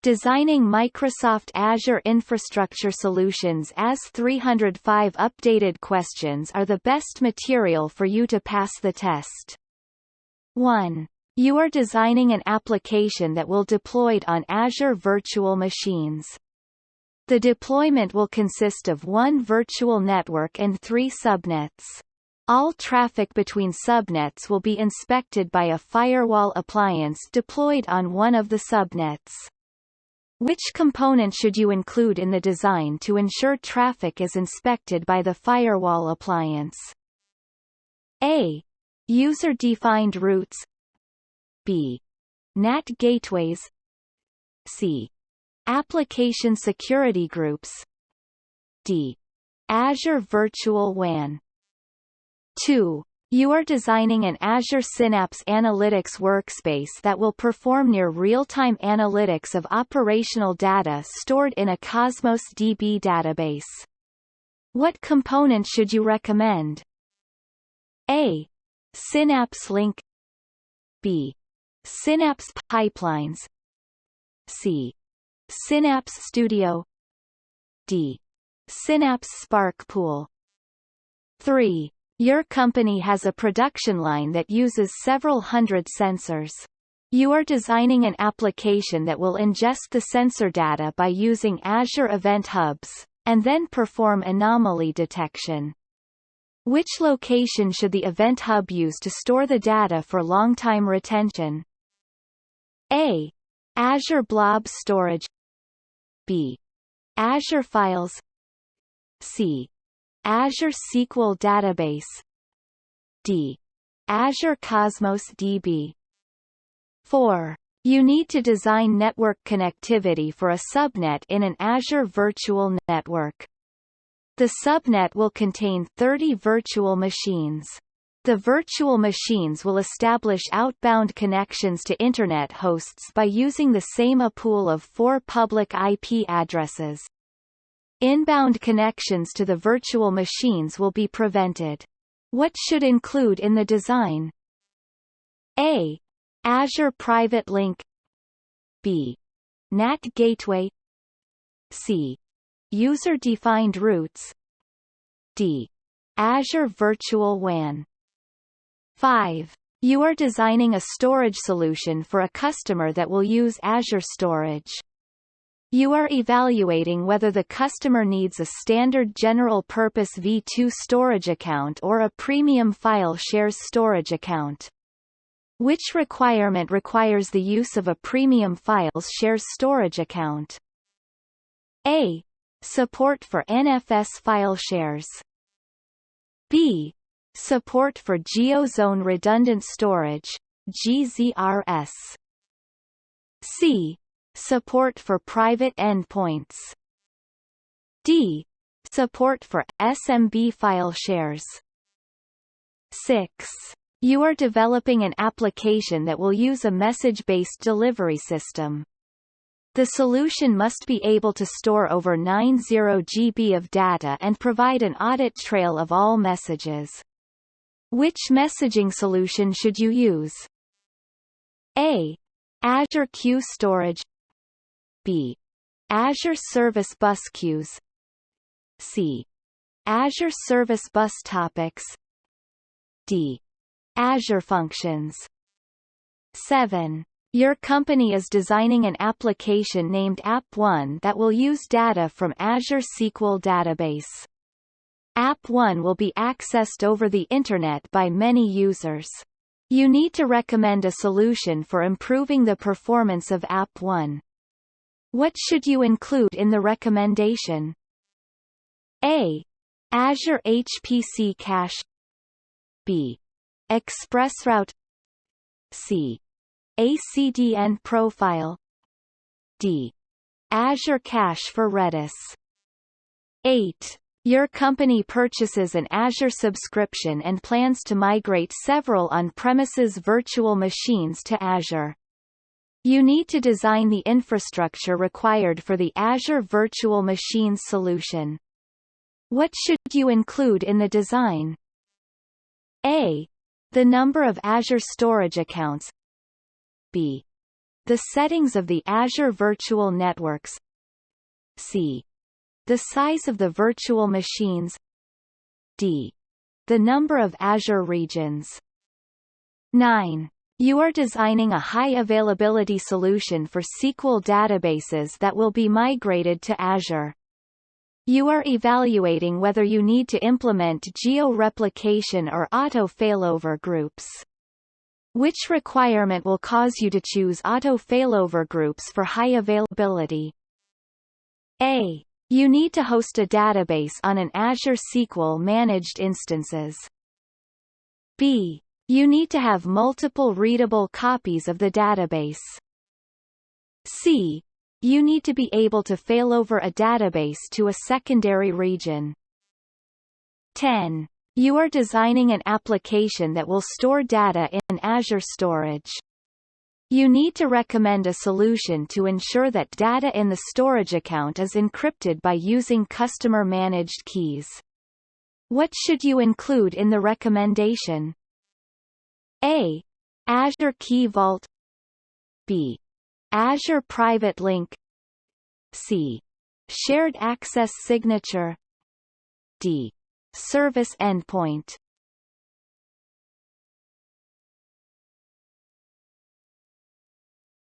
Designing Microsoft Azure Infrastructure Solutions AZ-305 updated questions are the best material for you to pass the test. 1. You are designing an application that will deployed on Azure virtual machines. The deployment will consist of one virtual network and 3 subnets. All traffic between subnets will be inspected by a firewall appliance deployed on one of the subnets. Which component should you include in the design to ensure traffic is inspected by the firewall appliance? A. User-defined routes. B. NAT gateways. C. Application security groups. D. Azure Virtual WAN. 2. You are designing an Azure Synapse Analytics workspace that will perform near real-time analytics of operational data stored in a Cosmos DB database. What component should you recommend? A. Synapse Link. B. Synapse Pipelines. C. Synapse Studio. D. Synapse Spark Pool. 3. Your company has a production line that uses several hundred sensors. You are designing an application that will ingest the sensor data by using Azure Event Hubs, and then perform anomaly detection. Which location should the Event Hub use to store the data for long-time retention? A. Azure Blob Storage. B. Azure Files. C. Azure SQL Database. D. Azure Cosmos DB. 4. You need to design network connectivity for a subnet in an Azure virtual network. The subnet will contain 30 virtual machines. The virtual machines will establish outbound connections to Internet hosts by using the same pool of 4 public IP addresses. Inbound connections to the virtual machines will be prevented. What should include in the design? A. Azure Private Link. B. NAT Gateway. C. User-defined routes. D. Azure Virtual WAN. 5. You are designing a storage solution for a customer that will use Azure Storage. You are evaluating whether the customer needs a standard general-purpose V2 storage account or a premium file shares storage account. Which requirement requires the use of a premium file shares storage account? A. Support for NFS file shares. B. Support for GeoZone Redundant Storage (GZRS). C. Support for private endpoints. D. Support for SMB file shares. 6. You are developing an application that will use a message-based delivery system. The solution must be able to store over 90 GB of data and provide an audit trail of all messages. Which messaging solution should you use? A. Azure Queue Storage. B. Azure Service Bus Queues. C. Azure Service Bus Topics. D. Azure Functions. 7. Your company is designing an application named App1 that will use data from Azure SQL Database. App1 will be accessed over the Internet by many users. You need to recommend a solution for improving the performance of App1. What should you include in the recommendation? A. Azure HPC Cache. B. ExpressRoute. C. ACDN Profile. D. Azure Cache for Redis. 8. Your company purchases an Azure subscription and plans to migrate several on-premises virtual machines to Azure. You need to design the infrastructure required for the Azure Virtual Machines solution. What should you include in the design? A. The number of Azure storage accounts. B. The settings of the Azure Virtual Networks. C. The size of the virtual machines. D. The number of Azure regions. 9. You are designing a high-availability solution for SQL databases that will be migrated to Azure. You are evaluating whether you need to implement geo-replication or auto-failover groups. Which requirement will cause you to choose auto-failover groups for high availability? A. You need to host a database on an Azure SQL managed instances. B. You need to have multiple readable copies of the database. C. You need to be able to failover a database to a secondary region. 10. You are designing an application that will store data in Azure storage. You need to recommend a solution to ensure that data in the storage account is encrypted by using customer-managed keys. What should you include in the recommendation? A. Azure Key Vault. B. Azure Private Link. C. Shared Access Signature. D. Service Endpoint.